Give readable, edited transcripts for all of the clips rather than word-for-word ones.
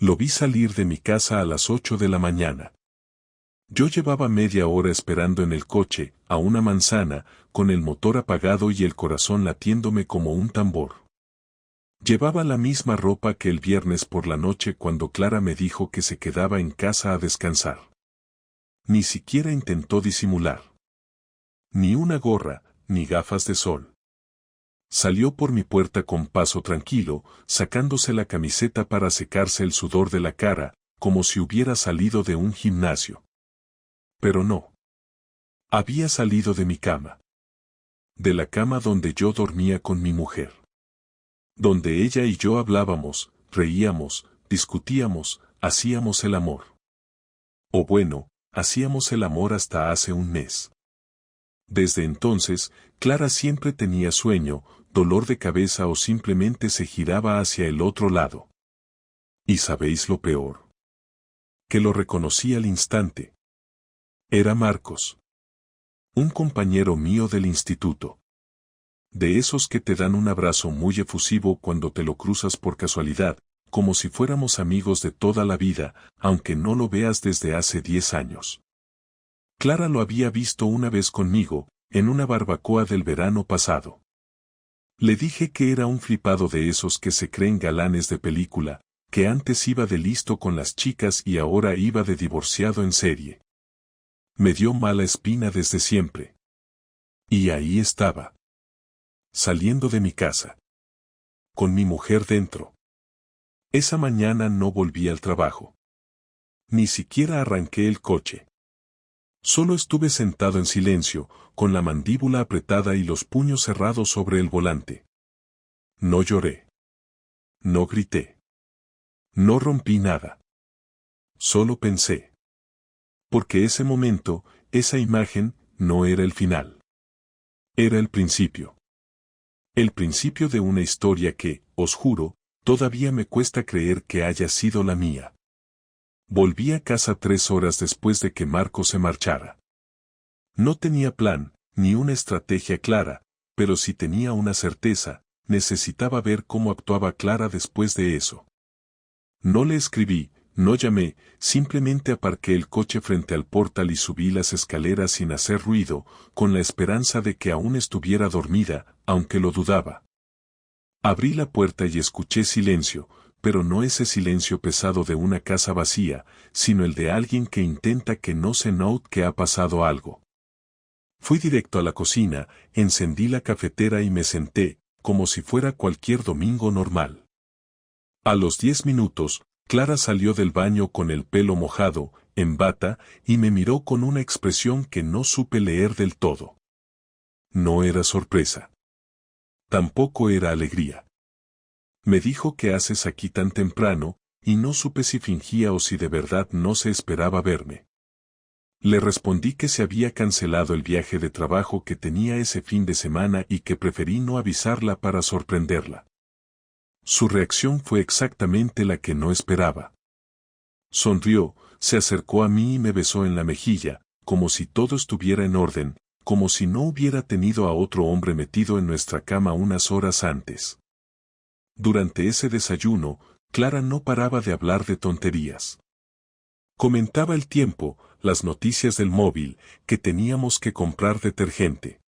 Lo vi salir de mi casa a las 8 de la mañana. Yo llevaba media hora esperando en el coche, a una manzana, con el motor apagado y el corazón latiéndome como un tambor. Llevaba la misma ropa que el viernes por la noche cuando Clara me dijo que se quedaba en casa a descansar. Ni siquiera intentó disimular. Ni una gorra, ni gafas de sol. Salió por mi puerta con paso tranquilo, sacándose la camiseta para secarse el sudor de la cara, como si hubiera salido de un gimnasio. Pero no. Había salido de mi cama. De la cama donde yo dormía con mi mujer. Donde ella y yo hablábamos, reíamos, discutíamos, hacíamos el amor. O bueno, hacíamos el amor hasta hace un mes. Desde entonces, Clara siempre tenía sueño, dolor de cabeza o simplemente se giraba hacia el otro lado. ¿Y sabéis lo peor? Que lo reconocí al instante. Era Marcos. Un compañero mío del instituto. De esos que te dan un abrazo muy efusivo cuando te lo cruzas por casualidad, como si fuéramos amigos de toda la vida, aunque no lo veas desde hace 10 años. Clara lo había visto una vez conmigo, en una barbacoa del verano pasado. Le dije que era un flipado de esos que se creen galanes de película, que antes iba de listo con las chicas y ahora iba de divorciado en serie. Me dio mala espina desde siempre. Y ahí estaba. Saliendo de mi casa. Con mi mujer dentro. Esa mañana no volví al trabajo. Ni siquiera arranqué el coche. Solo estuve sentado en silencio, con la mandíbula apretada y los puños cerrados sobre el volante. No lloré. No grité. No rompí nada. Solo pensé. Porque ese momento, esa imagen, no era el final. Era el principio. El principio de una historia que, os juro, todavía me cuesta creer que haya sido la mía. Volví a casa 3 horas después de que Marco se marchara. No tenía plan, ni una estrategia clara, pero sí tenía una certeza, necesitaba ver cómo actuaba Clara después de eso. No le escribí, no llamé, simplemente aparqué el coche frente al portal y subí las escaleras sin hacer ruido, con la esperanza de que aún estuviera dormida, aunque lo dudaba. Abrí la puerta y escuché silencio, pero no ese silencio pesado de una casa vacía, sino el de alguien que intenta que no se note que ha pasado algo. Fui directo a la cocina, encendí la cafetera y me senté, como si fuera cualquier domingo normal. A los 10 minutos, Clara salió del baño con el pelo mojado, en bata, y me miró con una expresión que no supe leer del todo. No era sorpresa. Tampoco era alegría. Me dijo ¿qué haces aquí tan temprano? Y no supe si fingía o si de verdad no se esperaba verme. Le respondí que se había cancelado el viaje de trabajo que tenía ese fin de semana y que preferí no avisarla para sorprenderla. Su reacción fue exactamente la que no esperaba. Sonrió, se acercó a mí y me besó en la mejilla, como si todo estuviera en orden, como si no hubiera tenido a otro hombre metido en nuestra cama unas horas antes. Durante ese desayuno, Clara no paraba de hablar de tonterías. Comentaba el tiempo, las noticias del móvil, que teníamos que comprar detergente.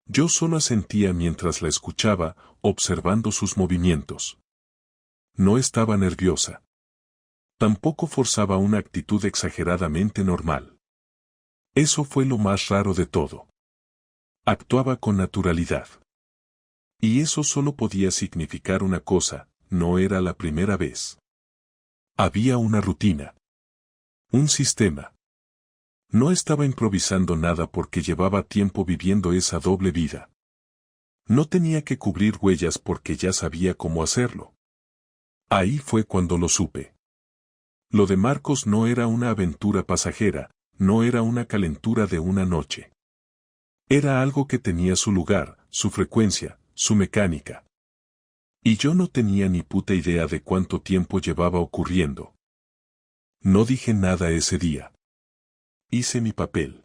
Yo solo asentía mientras la escuchaba, observando sus movimientos. No estaba nerviosa. Tampoco forzaba una actitud exageradamente normal. Eso fue lo más raro de todo. Actuaba con naturalidad. Y eso solo podía significar una cosa, no era la primera vez. Había una rutina. Un sistema. No estaba improvisando nada porque llevaba tiempo viviendo esa doble vida. No tenía que cubrir huellas porque ya sabía cómo hacerlo. Ahí fue cuando lo supe. Lo de Marcos no era una aventura pasajera, no era una calentura de una noche. Era algo que tenía su lugar, su frecuencia, su mecánica. Y yo no tenía ni puta idea de cuánto tiempo llevaba ocurriendo. No dije nada ese día. Hice mi papel.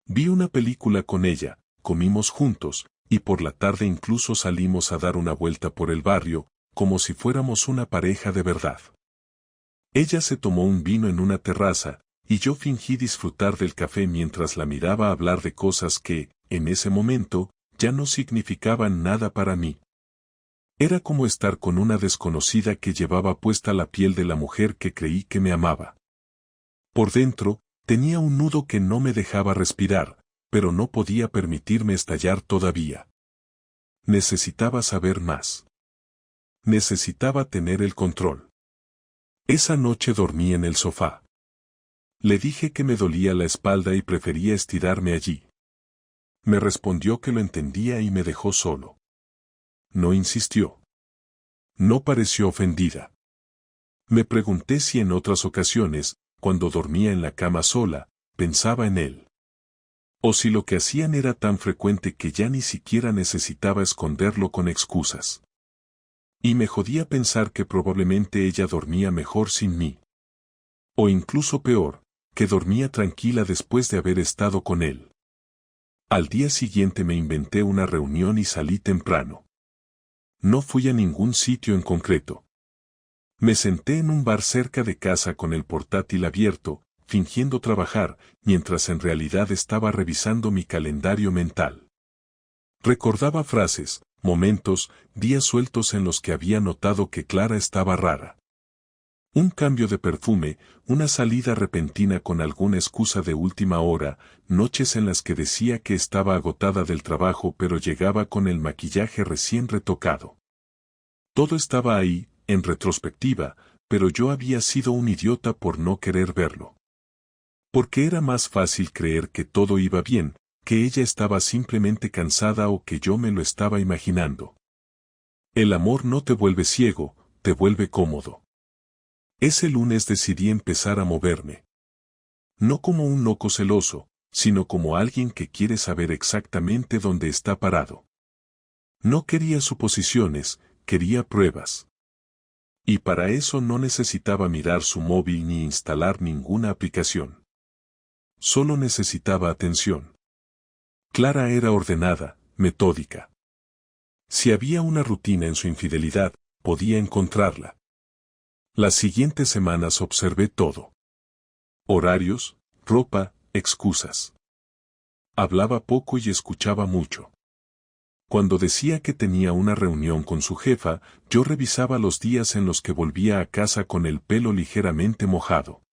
Vi una película con ella, comimos juntos, y por la tarde incluso salimos a dar una vuelta por el barrio, como si fuéramos una pareja de verdad. Ella se tomó un vino en una terraza, y yo fingí disfrutar del café mientras la miraba hablar de cosas que, en ese momento, ya no significaban nada para mí. Era como estar con una desconocida que llevaba puesta la piel de la mujer que creí que me amaba. Por dentro, tenía un nudo que no me dejaba respirar, pero no podía permitirme estallar todavía. Necesitaba saber más. Necesitaba tener el control. Esa noche dormí en el sofá. Le dije que me dolía la espalda y prefería estirarme allí. Me respondió que lo entendía y me dejó solo. No insistió. No pareció ofendida. Me pregunté si en otras ocasiones, cuando dormía en la cama sola, pensaba en él. O si lo que hacían era tan frecuente que ya ni siquiera necesitaba esconderlo con excusas. Y me jodía pensar que probablemente ella dormía mejor sin mí. O incluso peor, que dormía tranquila después de haber estado con él. Al día siguiente me inventé una reunión y salí temprano. No fui a ningún sitio en concreto. Me senté en un bar cerca de casa con el portátil abierto, fingiendo trabajar, mientras en realidad estaba revisando mi calendario mental. Recordaba frases, momentos, días sueltos en los que había notado que Clara estaba rara. Un cambio de perfume, una salida repentina con alguna excusa de última hora, noches en las que decía que estaba agotada del trabajo pero llegaba con el maquillaje recién retocado. Todo estaba ahí, en retrospectiva, pero yo había sido un idiota por no querer verlo. Porque era más fácil creer que todo iba bien, que ella estaba simplemente cansada o que yo me lo estaba imaginando. El amor no te vuelve ciego, te vuelve cómodo. Ese lunes decidí empezar a moverme. No como un loco celoso, sino como alguien que quiere saber exactamente dónde está parado. No quería suposiciones, quería pruebas. Y para eso no necesitaba mirar su móvil ni instalar ninguna aplicación. Solo necesitaba atención. Clara era ordenada, metódica. Si había una rutina en su infidelidad, podía encontrarla. Las siguientes semanas observé todo. Horarios, ropa, excusas. Hablaba poco y escuchaba mucho. Cuando decía que tenía una reunión con su jefa, yo revisaba los días en los que volvía a casa con el pelo ligeramente mojado.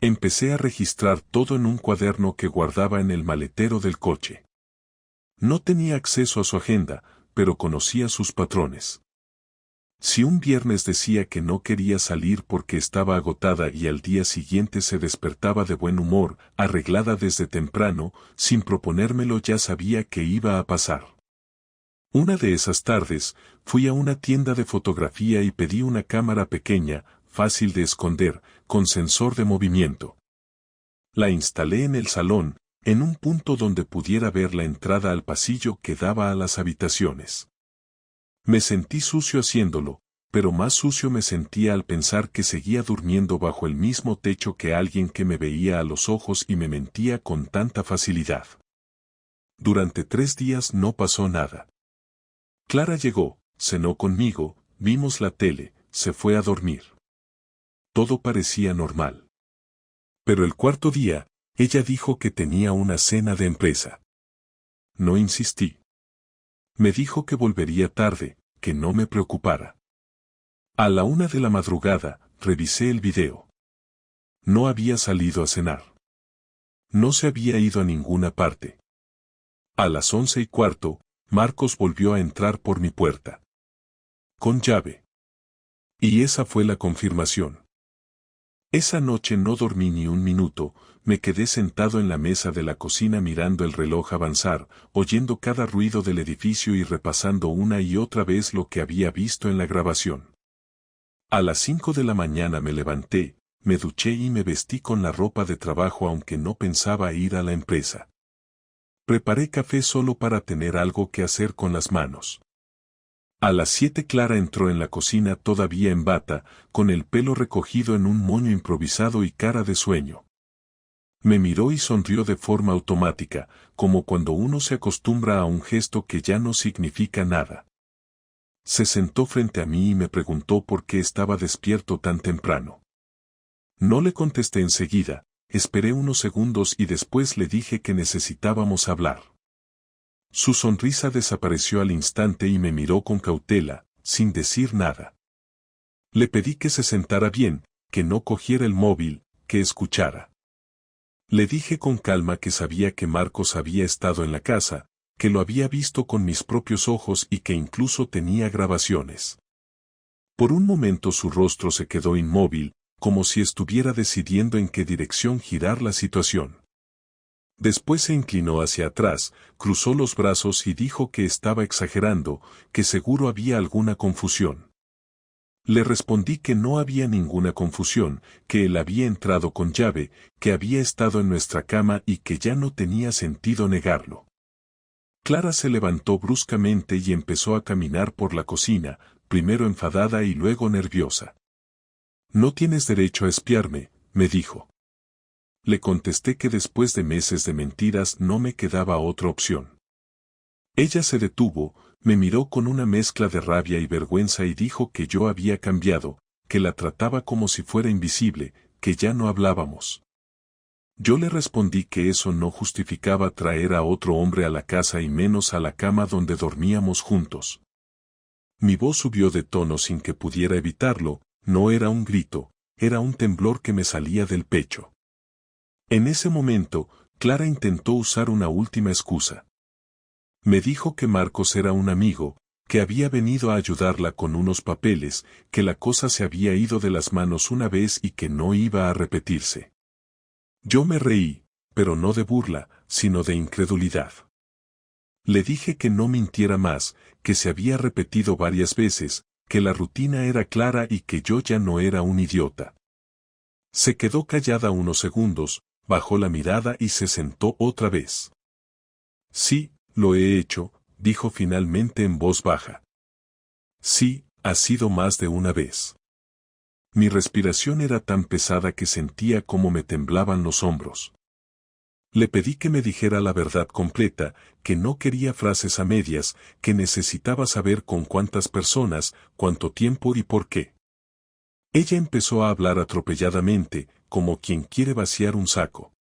Empecé a registrar todo en un cuaderno que guardaba en el maletero del coche. No tenía acceso a su agenda, pero conocía sus patrones. Si un viernes decía que no quería salir porque estaba agotada y al día siguiente se despertaba de buen humor, arreglada desde temprano, sin proponérmelo ya sabía que iba a pasar. Una de esas tardes, fui a una tienda de fotografía y pedí una cámara pequeña, fácil de esconder, con sensor de movimiento. La instalé en el salón, en un punto donde pudiera ver la entrada al pasillo que daba a las habitaciones. Me sentí sucio haciéndolo, pero más sucio me sentía al pensar que seguía durmiendo bajo el mismo techo que alguien que me veía a los ojos y me mentía con tanta facilidad. Durante 3 días no pasó nada. Clara llegó, cenó conmigo, vimos la tele, se fue a dormir. Todo parecía normal. Pero el cuarto día, ella dijo que tenía una cena de empresa. No insistí. Me dijo que volvería tarde, que no me preocupara. A la 1 de la madrugada, revisé el video. No había salido a cenar. No se había ido a ninguna parte. A las 11:15, Marcos volvió a entrar por mi puerta. Con llave. Y esa fue la confirmación. Esa noche no dormí ni un minuto, me quedé sentado en la mesa de la cocina mirando el reloj avanzar, oyendo cada ruido del edificio y repasando una y otra vez lo que había visto en la grabación. A las 5 de la mañana me levanté, me duché y me vestí con la ropa de trabajo aunque no pensaba ir a la empresa. Preparé café solo para tener algo que hacer con las manos. A las 7 Clara entró en la cocina todavía en bata, con el pelo recogido en un moño improvisado y cara de sueño. Me miró y sonrió de forma automática, como cuando uno se acostumbra a un gesto que ya no significa nada. Se sentó frente a mí y me preguntó por qué estaba despierto tan temprano. No le contesté enseguida, esperé unos segundos y después le dije que necesitábamos hablar. Su sonrisa desapareció al instante y me miró con cautela, sin decir nada. Le pedí que se sentara bien, que no cogiera el móvil, que escuchara. Le dije con calma que sabía que Marcos había estado en la casa, que lo había visto con mis propios ojos y que incluso tenía grabaciones. Por un momento su rostro se quedó inmóvil, como si estuviera decidiendo en qué dirección girar la situación. Después se inclinó hacia atrás, cruzó los brazos y dijo que estaba exagerando, que seguro había alguna confusión. Le respondí que no había ninguna confusión, que él había entrado con llave, que había estado en nuestra cama y que ya no tenía sentido negarlo. Clara se levantó bruscamente y empezó a caminar por la cocina, primero enfadada y luego nerviosa. «No tienes derecho a espiarme», me dijo. Le contesté que después de meses de mentiras no me quedaba otra opción. Ella se detuvo, me miró con una mezcla de rabia y vergüenza y dijo que yo había cambiado, que la trataba como si fuera invisible, que ya no hablábamos. Yo le respondí que eso no justificaba traer a otro hombre a la casa y menos a la cama donde dormíamos juntos. Mi voz subió de tono sin que pudiera evitarlo, no era un grito, era un temblor que me salía del pecho. En ese momento, Clara intentó usar una última excusa. Me dijo que Marcos era un amigo, que había venido a ayudarla con unos papeles, que la cosa se había ido de las manos una vez y que no iba a repetirse. Yo me reí, pero no de burla, sino de incredulidad. Le dije que no mintiera más, que se había repetido varias veces, que la rutina era clara y que yo ya no era un idiota. Se quedó callada unos segundos, bajó la mirada y se sentó otra vez. Sí, lo he hecho, dijo finalmente en voz baja. Sí, ha sido más de una vez. Mi respiración era tan pesada que sentía como me temblaban los hombros. Le pedí que me dijera la verdad completa, que no quería frases a medias, que necesitaba saber con cuántas personas, cuánto tiempo y por qué. Ella empezó a hablar atropelladamente, como quien quiere vaciar un saco.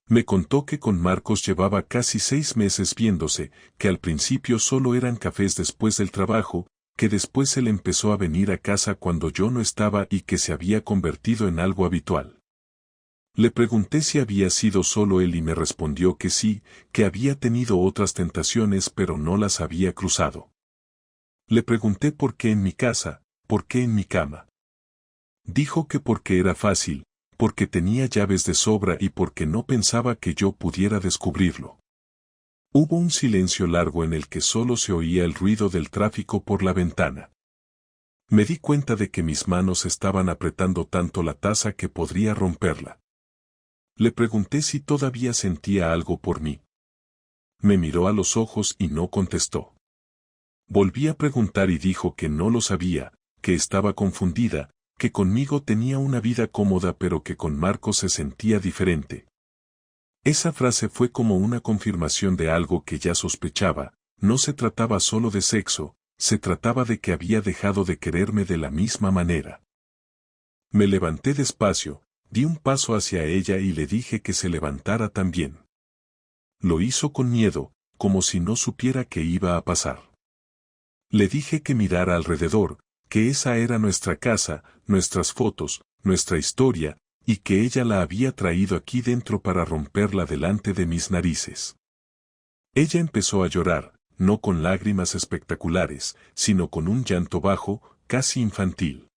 Me contó que con Marcos llevaba casi 6 meses viéndose, que al principio solo eran cafés después del trabajo, que después él empezó a venir a casa cuando yo no estaba y que se había convertido en algo habitual. Le pregunté si había sido solo él y me respondió que sí, que había tenido otras tentaciones pero no las había cruzado. Le pregunté por qué en mi casa, por qué en mi cama. Dijo que porque era fácil, porque tenía llaves de sobra y porque no pensaba que yo pudiera descubrirlo. Hubo un silencio largo en el que solo se oía el ruido del tráfico por la ventana. Me di cuenta de que mis manos estaban apretando tanto la taza que podría romperla. Le pregunté si todavía sentía algo por mí. Me miró a los ojos y no contestó. Volví a preguntar y dijo que no lo sabía, que estaba confundida, que conmigo tenía una vida cómoda pero que con Marcos se sentía diferente. Esa frase fue como una confirmación de algo que ya sospechaba, no se trataba solo de sexo, se trataba de que había dejado de quererme de la misma manera. Me levanté despacio, di un paso hacia ella y le dije que se levantara también. Lo hizo con miedo, como si no supiera qué iba a pasar. Le dije que mirara alrededor, que esa era nuestra casa, nuestras fotos, nuestra historia, y que ella la había traído aquí dentro para romperla delante de mis narices. Ella empezó a llorar, no con lágrimas espectaculares, sino con un llanto bajo, casi infantil.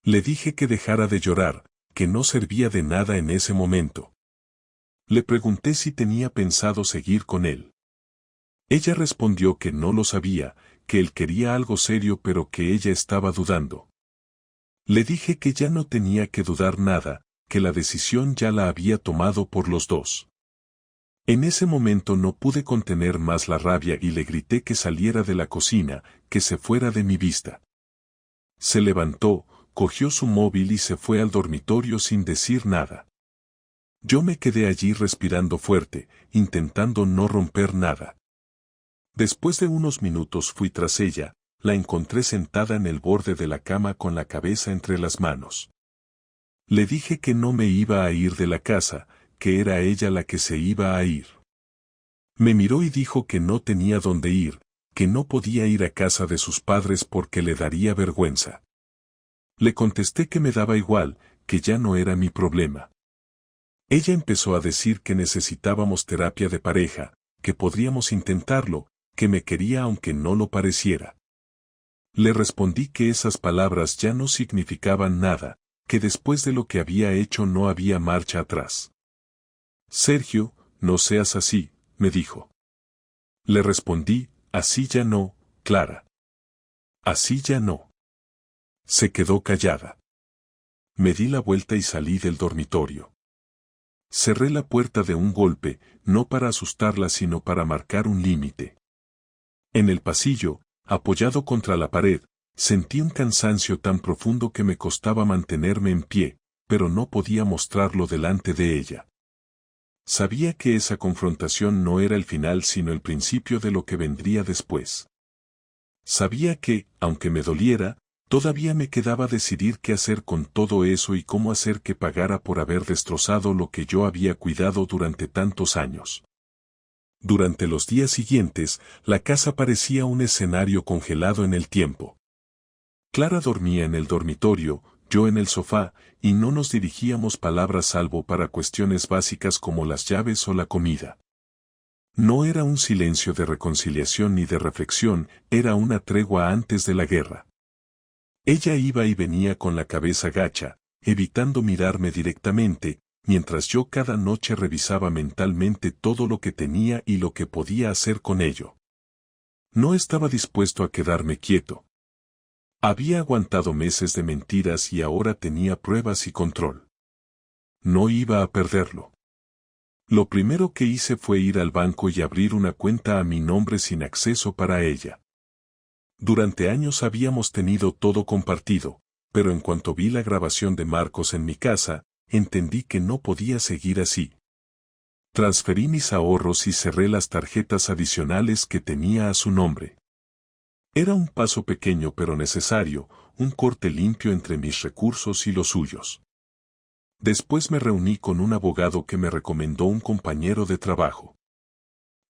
Le dije que dejara de llorar, que no servía de nada en ese momento. Le pregunté si tenía pensado seguir con él. Ella respondió que no lo sabía, que él quería algo serio pero que ella estaba dudando. Le dije que ya no tenía que dudar nada, que la decisión ya la había tomado por los dos. En ese momento no pude contener más la rabia y le grité que saliera de la cocina, que se fuera de mi vista. Se levantó, cogió su móvil y se fue al dormitorio sin decir nada. Yo me quedé allí respirando fuerte, intentando no romper nada. Después de unos minutos fui tras ella, la encontré sentada en el borde de la cama con la cabeza entre las manos. Le dije que no me iba a ir de la casa, que era ella la que se iba a ir. Me miró y dijo que no tenía dónde ir, que no podía ir a casa de sus padres porque le daría vergüenza. Le contesté que me daba igual, que ya no era mi problema. Ella empezó a decir que necesitábamos terapia de pareja, que podríamos intentarlo, que me quería aunque no lo pareciera. Le respondí que esas palabras ya no significaban nada, que después de lo que había hecho no había marcha atrás. Sergio, no seas así, me dijo. Le respondí, así ya no, Clara. Así ya no. Se quedó callada. Me di la vuelta y salí del dormitorio. Cerré la puerta de un golpe, no para asustarla sino para marcar un límite. En el pasillo, apoyado contra la pared, sentí un cansancio tan profundo que me costaba mantenerme en pie, pero no podía mostrarlo delante de ella. Sabía que esa confrontación no era el final sino el principio de lo que vendría después. Sabía que, aunque me doliera, todavía me quedaba decidir qué hacer con todo eso y cómo hacer que pagara por haber destrozado lo que yo había cuidado durante tantos años. Durante los días siguientes, la casa parecía un escenario congelado en el tiempo. Clara dormía en el dormitorio, yo en el sofá, y no nos dirigíamos palabras salvo para cuestiones básicas como las llaves o la comida. No era un silencio de reconciliación ni de reflexión, era una tregua antes de la guerra. Ella iba y venía con la cabeza gacha, evitando mirarme directamente, mientras yo cada noche revisaba mentalmente todo lo que tenía y lo que podía hacer con ello. No estaba dispuesto a quedarme quieto. Había aguantado meses de mentiras y ahora tenía pruebas y control. No iba a perderlo. Lo primero que hice fue ir al banco y abrir una cuenta a mi nombre sin acceso para ella. Durante años habíamos tenido todo compartido, pero en cuanto vi la grabación de Marcos en mi casa, entendí que no podía seguir así. Transferí mis ahorros y cerré las tarjetas adicionales que tenía a su nombre. Era un paso pequeño pero necesario, un corte limpio entre mis recursos y los suyos. Después me reuní con un abogado que me recomendó un compañero de trabajo.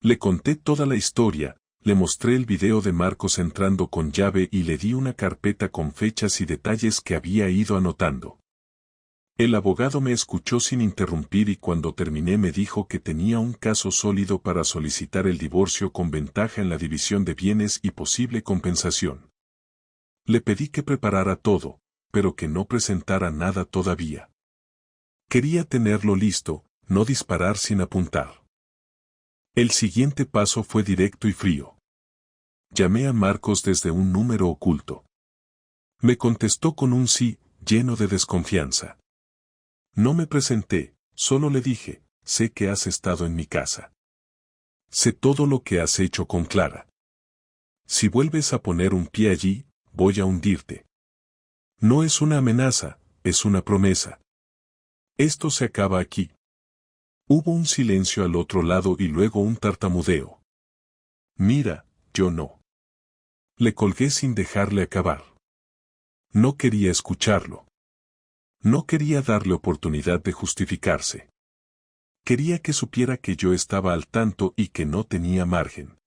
Le conté toda la historia, le mostré el video de Marcos entrando con llave y le di una carpeta con fechas y detalles que había ido anotando. El abogado me escuchó sin interrumpir y cuando terminé me dijo que tenía un caso sólido para solicitar el divorcio con ventaja en la división de bienes y posible compensación. Le pedí que preparara todo, pero que no presentara nada todavía. Quería tenerlo listo, no disparar sin apuntar. El siguiente paso fue directo y frío. Llamé a Marcos desde un número oculto. Me contestó con un sí, lleno de desconfianza. No me presenté, solo le dije, sé que has estado en mi casa. Sé todo lo que has hecho con Clara. Si vuelves a poner un pie allí, voy a hundirte. No es una amenaza, es una promesa. Esto se acaba aquí. Hubo un silencio al otro lado y luego un tartamudeo. Mira, yo no. Le colgué sin dejarle acabar. No quería escucharlo. No quería darle oportunidad de justificarse. Quería que supiera que yo estaba al tanto y que no tenía margen.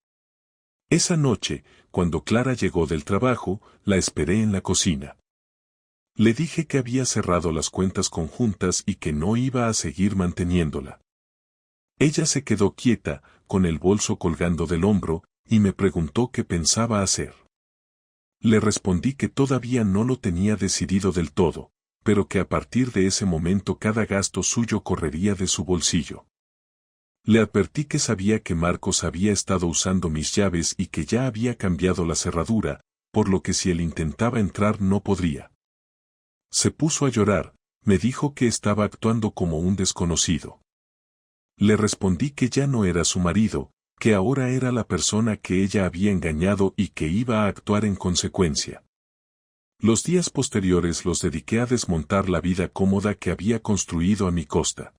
Esa noche, cuando Clara llegó del trabajo, la esperé en la cocina. Le dije que había cerrado las cuentas conjuntas y que no iba a seguir manteniéndola. Ella se quedó quieta, con el bolso colgando del hombro, y me preguntó qué pensaba hacer. Le respondí que todavía no lo tenía decidido del todo, pero que a partir de ese momento cada gasto suyo correría de su bolsillo. Le advertí que sabía que Marcos había estado usando mis llaves y que ya había cambiado la cerradura, por lo que si él intentaba entrar no podría. Se puso a llorar, me dijo que estaba actuando como un desconocido. Le respondí que ya no era su marido, que ahora era la persona que ella había engañado y que iba a actuar en consecuencia. Los días posteriores los dediqué a desmontar la vida cómoda que había construido a mi costa.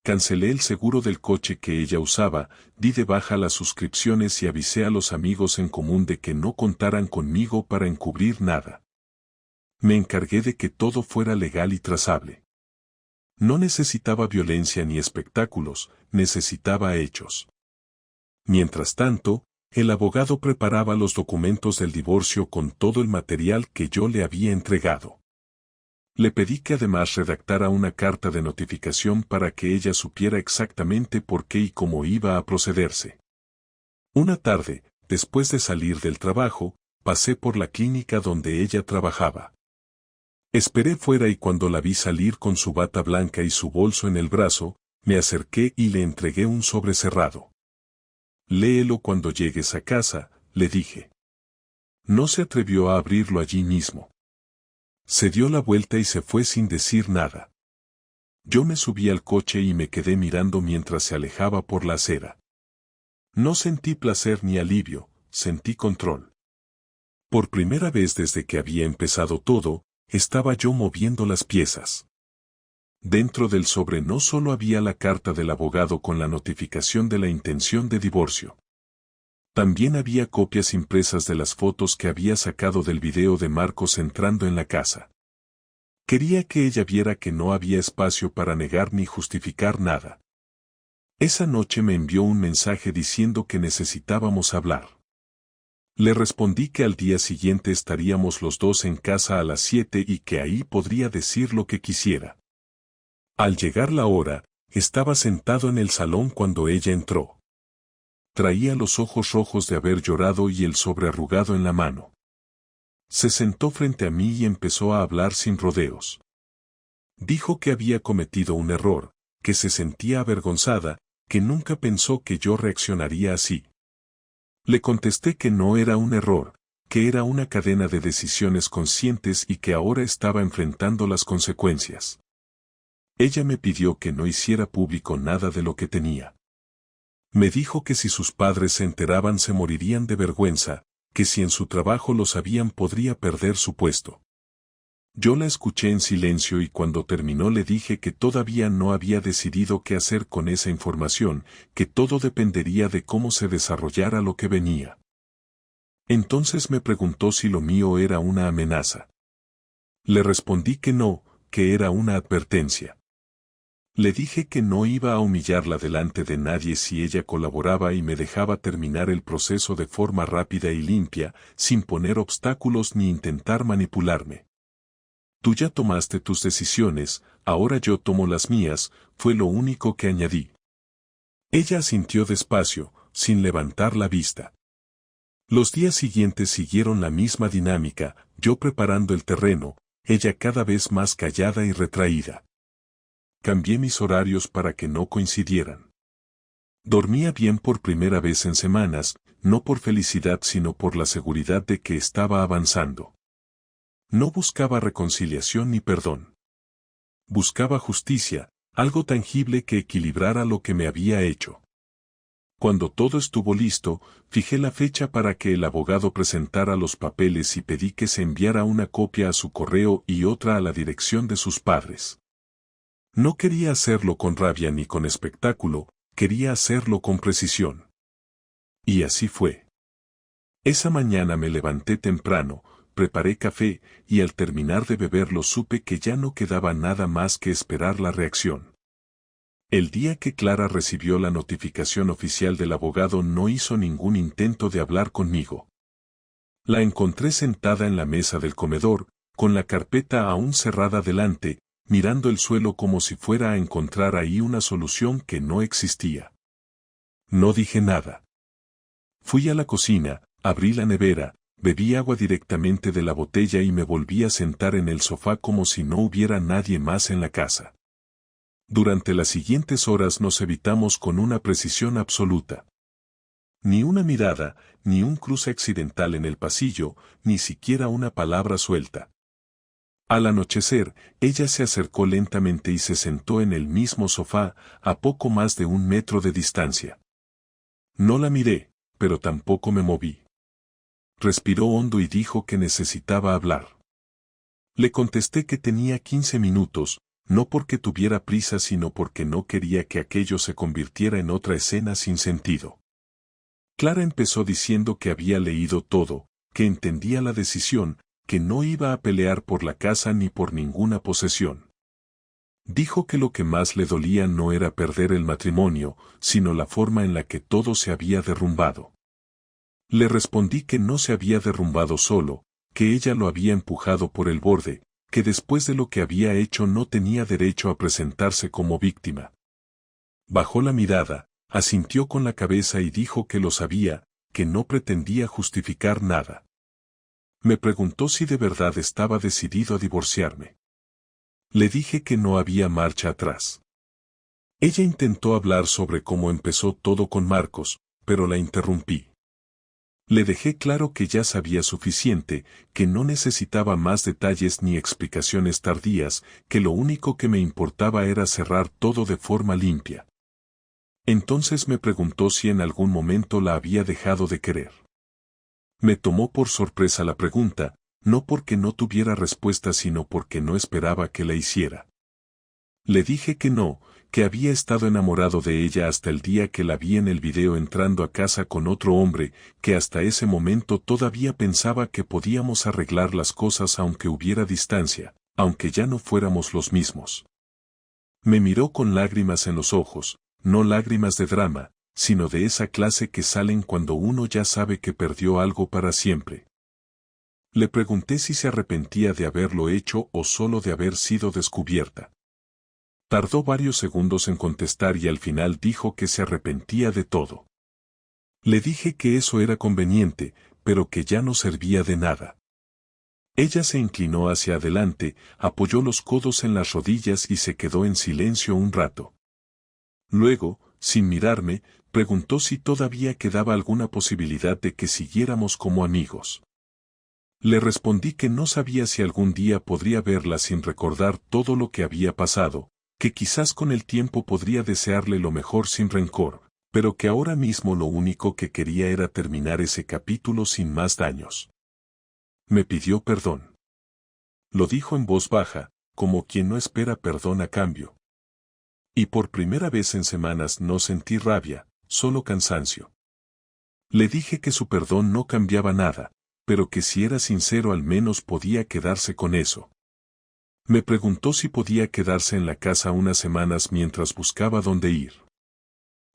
Cancelé el seguro del coche que ella usaba, di de baja las suscripciones y avisé a los amigos en común de que no contaran conmigo para encubrir nada. Me encargué de que todo fuera legal y trazable. No necesitaba violencia ni espectáculos, necesitaba hechos. Mientras tanto, el abogado preparaba los documentos del divorcio con todo el material que yo le había entregado. Le pedí que además redactara una carta de notificación para que ella supiera exactamente por qué y cómo iba a procederse. Una tarde, después de salir del trabajo, pasé por la clínica donde ella trabajaba. Esperé fuera y cuando la vi salir con su bata blanca y su bolso en el brazo, me acerqué y le entregué un sobre cerrado. Léelo cuando llegues a casa, le dije. No se atrevió a abrirlo allí mismo. Se dio la vuelta y se fue sin decir nada. Yo me subí al coche y me quedé mirando mientras se alejaba por la acera. No sentí placer ni alivio, sentí control. Por primera vez desde que había empezado todo, estaba yo moviendo las piezas. Dentro del sobre no solo había la carta del abogado con la notificación de la intención de divorcio. También había copias impresas de las fotos que había sacado del video de Marcos entrando en la casa. Quería que ella viera que no había espacio para negar ni justificar nada. Esa noche me envió un mensaje diciendo que necesitábamos hablar. Le respondí que al día siguiente estaríamos los dos en casa a las 7 y que ahí podría decir lo que quisiera. Al llegar la hora, estaba sentado en el salón cuando ella entró. Traía los ojos rojos de haber llorado y el sobre arrugado en la mano. Se sentó frente a mí y empezó a hablar sin rodeos. Dijo que había cometido un error, que se sentía avergonzada, que nunca pensó que yo reaccionaría así. Le contesté que no era un error, que era una cadena de decisiones conscientes y que ahora estaba enfrentando las consecuencias. Ella me pidió que no hiciera público nada de lo que tenía. Me dijo que si sus padres se enteraban se morirían de vergüenza, que si en su trabajo lo sabían podría perder su puesto. Yo la escuché en silencio y cuando terminó le dije que todavía no había decidido qué hacer con esa información, que todo dependería de cómo se desarrollara lo que venía. Entonces me preguntó si lo mío era una amenaza. Le respondí que no, que era una advertencia. Le dije que no iba a humillarla delante de nadie si ella colaboraba y me dejaba terminar el proceso de forma rápida y limpia, sin poner obstáculos ni intentar manipularme. Tú ya tomaste tus decisiones, ahora yo tomo las mías, fue lo único que añadí. Ella asintió despacio, sin levantar la vista. Los días siguientes siguieron la misma dinámica, yo preparando el terreno, ella cada vez más callada y retraída. Cambié mis horarios para que no coincidieran. Dormía bien por primera vez en semanas, no por felicidad sino por la seguridad de que estaba avanzando. No buscaba reconciliación ni perdón. Buscaba justicia, algo tangible que equilibrara lo que me había hecho. Cuando todo estuvo listo, fijé la fecha para que el abogado presentara los papeles y pedí que se enviara una copia a su correo y otra a la dirección de sus padres. No quería hacerlo con rabia ni con espectáculo, quería hacerlo con precisión. Y así fue. Esa mañana me levanté temprano, preparé café, y al terminar de beberlo supe que ya no quedaba nada más que esperar la reacción. El día que Clara recibió la notificación oficial del abogado no hizo ningún intento de hablar conmigo. La encontré sentada en la mesa del comedor, con la carpeta aún cerrada delante, mirando el suelo como si fuera a encontrar ahí una solución que no existía. No dije nada. Fui a la cocina, abrí la nevera, bebí agua directamente de la botella y me volví a sentar en el sofá como si no hubiera nadie más en la casa. Durante las siguientes horas nos evitamos con una precisión absoluta. Ni una mirada, ni un cruce accidental en el pasillo, ni siquiera una palabra suelta. Al anochecer, ella se acercó lentamente y se sentó en el mismo sofá, a poco más de 1 metro de distancia. No la miré, pero tampoco me moví. Respiró hondo y dijo que necesitaba hablar. Le contesté que tenía 15 minutos, no porque tuviera prisa sino porque no quería que aquello se convirtiera en otra escena sin sentido. Clara empezó diciendo que había leído todo, que entendía la decisión, que no iba a pelear por la casa ni por ninguna posesión. Dijo que lo que más le dolía no era perder el matrimonio, sino la forma en la que todo se había derrumbado. Le respondí que no se había derrumbado solo, que ella lo había empujado por el borde, que después de lo que había hecho no tenía derecho a presentarse como víctima. Bajó la mirada, asintió con la cabeza y dijo que lo sabía, que no pretendía justificar nada. Me preguntó si de verdad estaba decidido a divorciarme. Le dije que no había marcha atrás. Ella intentó hablar sobre cómo empezó todo con Marcos, pero la interrumpí. Le dejé claro que ya sabía suficiente, que no necesitaba más detalles ni explicaciones tardías, que lo único que me importaba era cerrar todo de forma limpia. Entonces me preguntó si en algún momento la había dejado de querer. Me tomó por sorpresa la pregunta, no porque no tuviera respuesta sino porque no esperaba que la hiciera. Le dije que no, que había estado enamorado de ella hasta el día que la vi en el video entrando a casa con otro hombre, que hasta ese momento todavía pensaba que podíamos arreglar las cosas aunque hubiera distancia, aunque ya no fuéramos los mismos. Me miró con lágrimas en los ojos, no lágrimas de drama, sino de esa clase que salen cuando uno ya sabe que perdió algo para siempre. Le pregunté si se arrepentía de haberlo hecho o solo de haber sido descubierta. Tardó varios segundos en contestar y al final dijo que se arrepentía de todo. Le dije que eso era conveniente, pero que ya no servía de nada. Ella se inclinó hacia adelante, apoyó los codos en las rodillas y se quedó en silencio un rato. Luego, sin mirarme, preguntó si todavía quedaba alguna posibilidad de que siguiéramos como amigos. Le respondí que no sabía si algún día podría verla sin recordar todo lo que había pasado, que quizás con el tiempo podría desearle lo mejor sin rencor, pero que ahora mismo lo único que quería era terminar ese capítulo sin más daños. Me pidió perdón. Lo dijo en voz baja, como quien no espera perdón a cambio. Y por primera vez en semanas no sentí rabia, solo cansancio. Le dije que su perdón no cambiaba nada, pero que si era sincero al menos podía quedarse con eso. Me preguntó si podía quedarse en la casa unas semanas mientras buscaba dónde ir.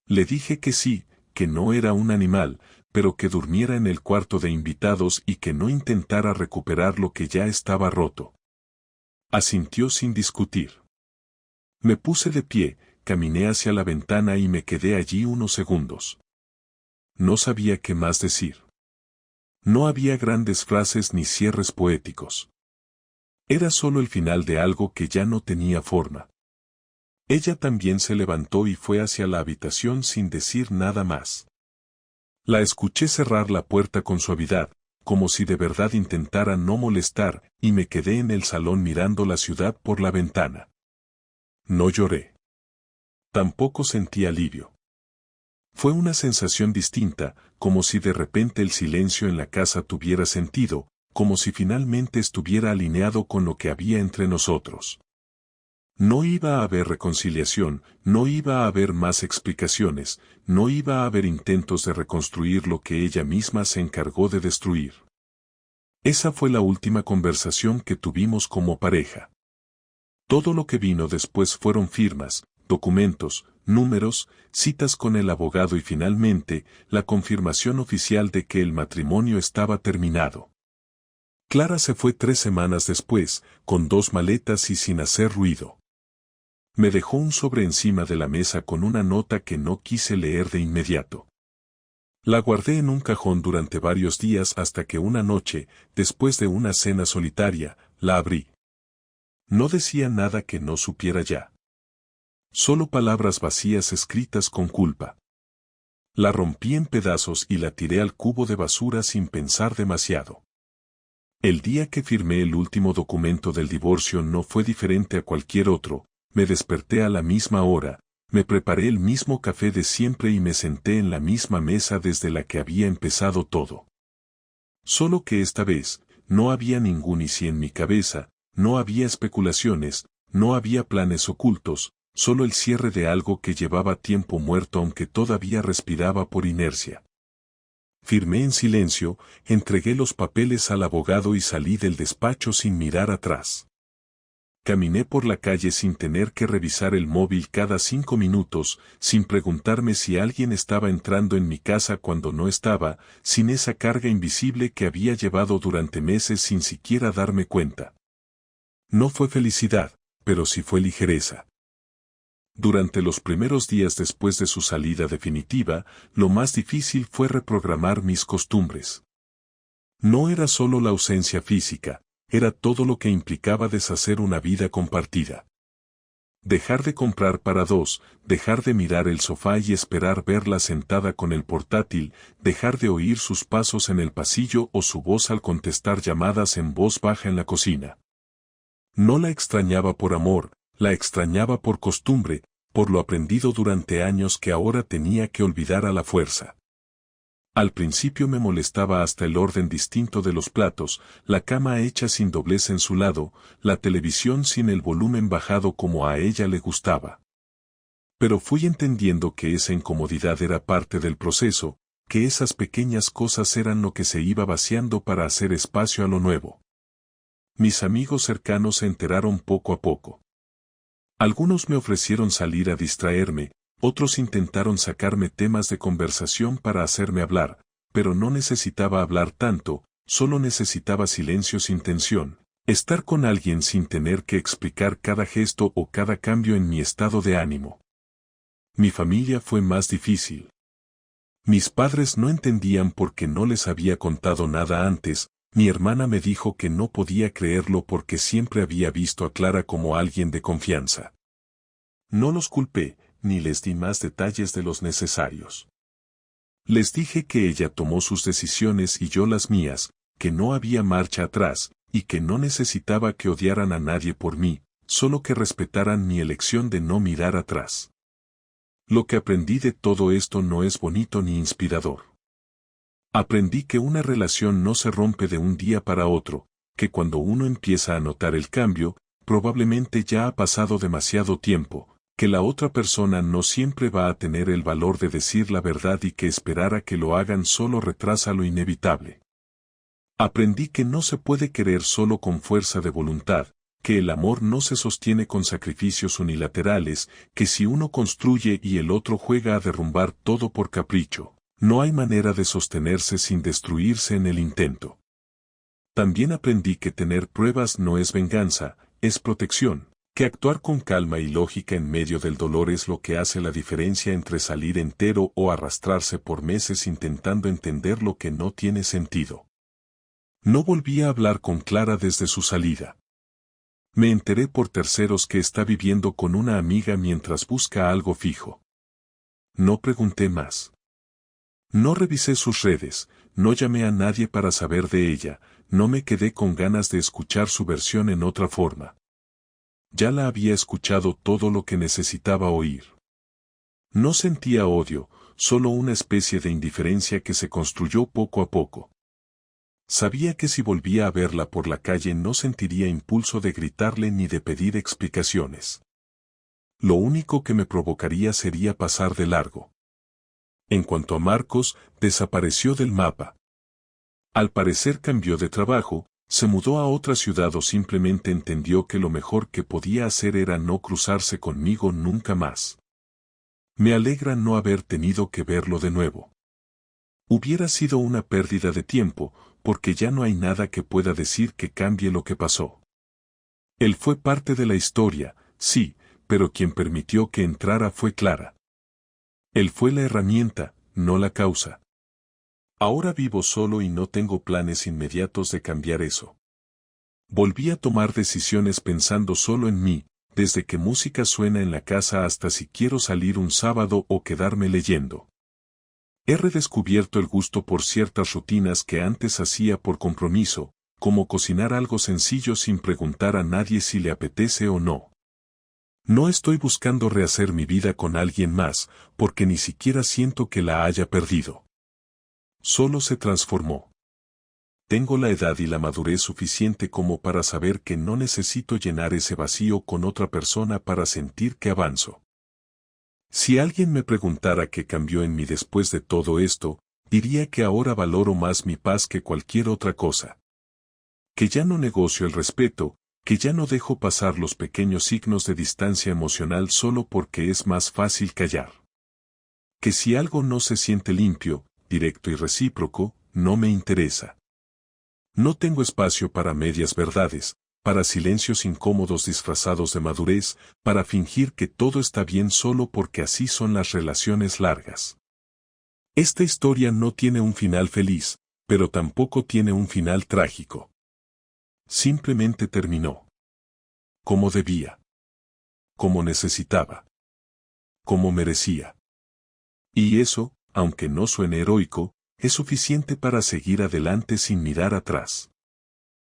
Le dije que sí, que no era un animal, pero que durmiera en el cuarto de invitados y que no intentara recuperar lo que ya estaba roto. Asintió sin discutir. Me puse de pie, caminé hacia la ventana y me quedé allí unos segundos. No sabía qué más decir. No había grandes frases ni cierres poéticos. Era solo el final de algo que ya no tenía forma. Ella también se levantó y fue hacia la habitación sin decir nada más. La escuché cerrar la puerta con suavidad, como si de verdad intentara no molestar, y me quedé en el salón mirando la ciudad por la ventana. No lloré. Tampoco sentí alivio. Fue una sensación distinta, como si de repente el silencio en la casa tuviera sentido, como si finalmente estuviera alineado con lo que había entre nosotros. No iba a haber reconciliación, no iba a haber más explicaciones, no iba a haber intentos de reconstruir lo que ella misma se encargó de destruir. Esa fue la última conversación que tuvimos como pareja. Todo lo que vino después fueron firmas, documentos, números, citas con el abogado y finalmente, la confirmación oficial de que el matrimonio estaba terminado. Clara se fue 3 semanas después, con 2 maletas y sin hacer ruido. Me dejó un sobre encima de la mesa con una nota que no quise leer de inmediato. La guardé en un cajón durante varios días hasta que una noche, después de una cena solitaria, la abrí. No decía nada que no supiera ya. Solo palabras vacías escritas con culpa. La rompí en pedazos y la tiré al cubo de basura sin pensar demasiado. El día que firmé el último documento del divorcio no fue diferente a cualquier otro. Me desperté a la misma hora, me preparé el mismo café de siempre y me senté en la misma mesa desde la que había empezado todo. Solo que esta vez, no había ningún y si en mi cabeza, no había especulaciones, no había planes ocultos, solo el cierre de algo que llevaba tiempo muerto aunque todavía respiraba por inercia. Firmé en silencio, entregué los papeles al abogado y salí del despacho sin mirar atrás. Caminé por la calle sin tener que revisar el móvil cada 5 minutos, sin preguntarme si alguien estaba entrando en mi casa cuando no estaba, sin esa carga invisible que había llevado durante meses sin siquiera darme cuenta. No fue felicidad, pero sí fue ligereza. Durante los primeros días después de su salida definitiva, lo más difícil fue reprogramar mis costumbres. No era solo la ausencia física, era todo lo que implicaba deshacer una vida compartida. Dejar de comprar para dos, dejar de mirar el sofá y esperar verla sentada con el portátil, dejar de oír sus pasos en el pasillo o su voz al contestar llamadas en voz baja en la cocina. No la extrañaba por amor, la extrañaba por costumbre, por lo aprendido durante años que ahora tenía que olvidar a la fuerza. Al principio me molestaba hasta el orden distinto de los platos, la cama hecha sin doblez en su lado, la televisión sin el volumen bajado como a ella le gustaba. Pero fui entendiendo que esa incomodidad era parte del proceso, que esas pequeñas cosas eran lo que se iba vaciando para hacer espacio a lo nuevo. Mis amigos cercanos se enteraron poco a poco. Algunos me ofrecieron salir a distraerme, otros intentaron sacarme temas de conversación para hacerme hablar, pero no necesitaba hablar tanto, solo necesitaba silencio sin tensión, estar con alguien sin tener que explicar cada gesto o cada cambio en mi estado de ánimo. Mi familia fue más difícil. Mis padres no entendían porque no les había contado nada antes, mi hermana me dijo que no podía creerlo porque siempre había visto a Clara como alguien de confianza. No los culpé, ni les di más detalles de los necesarios. Les dije que ella tomó sus decisiones y yo las mías, que no había marcha atrás, y que no necesitaba que odiaran a nadie por mí, solo que respetaran mi elección de no mirar atrás. Lo que aprendí de todo esto no es bonito ni inspirador. Aprendí que una relación no se rompe de un día para otro, que cuando uno empieza a notar el cambio, probablemente ya ha pasado demasiado tiempo, que la otra persona no siempre va a tener el valor de decir la verdad y que esperar a que lo hagan solo retrasa lo inevitable. Aprendí que no se puede querer solo con fuerza de voluntad, que el amor no se sostiene con sacrificios unilaterales, que si uno construye y el otro juega a derrumbar todo por capricho, no hay manera de sostenerse sin destruirse en el intento. También aprendí que tener pruebas no es venganza, es protección, que actuar con calma y lógica en medio del dolor es lo que hace la diferencia entre salir entero o arrastrarse por meses intentando entender lo que no tiene sentido. No volví a hablar con Clara desde su salida. Me enteré por terceros que está viviendo con una amiga mientras busca algo fijo. No pregunté más. No revisé sus redes, no llamé a nadie para saber de ella, no me quedé con ganas de escuchar su versión en otra forma. Ya la había escuchado todo lo que necesitaba oír. No sentía odio, solo una especie de indiferencia que se construyó poco a poco. Sabía que si volvía a verla por la calle no sentiría impulso de gritarle ni de pedir explicaciones. Lo único que me provocaría sería pasar de largo. En cuanto a Marcos, desapareció del mapa. Al parecer cambió de trabajo, se mudó a otra ciudad o simplemente entendió que lo mejor que podía hacer era no cruzarse conmigo nunca más. Me alegra no haber tenido que verlo de nuevo. Hubiera sido una pérdida de tiempo, porque ya no hay nada que pueda decir que cambie lo que pasó. Él fue parte de la historia, sí, pero quien permitió que entrara fue Clara. Él fue la herramienta, no la causa. Ahora vivo solo y no tengo planes inmediatos de cambiar eso. Volví a tomar decisiones pensando solo en mí, desde que música suena en la casa hasta si quiero salir un sábado o quedarme leyendo. He redescubierto el gusto por ciertas rutinas que antes hacía por compromiso, como cocinar algo sencillo sin preguntar a nadie si le apetece o no. No estoy buscando rehacer mi vida con alguien más, porque ni siquiera siento que la haya perdido. Solo se transformó. Tengo la edad y la madurez suficiente como para saber que no necesito llenar ese vacío con otra persona para sentir que avanzo. Si alguien me preguntara qué cambió en mí después de todo esto, Diría que ahora valoro más mi paz que cualquier otra cosa. Que ya no negocio el respeto, que ya no dejo pasar los pequeños signos de distancia emocional solo porque es más fácil callar. Que si algo no se siente limpio, directo y recíproco, no me interesa. No tengo espacio para medias verdades, para silencios incómodos disfrazados de madurez, para fingir que todo está bien solo porque así son las relaciones largas. Esta historia no tiene un final feliz, pero tampoco tiene un final trágico. Simplemente terminó. Como debía. Como necesitaba. Como merecía. Y eso, aunque no suene heroico, es suficiente para seguir adelante sin mirar atrás.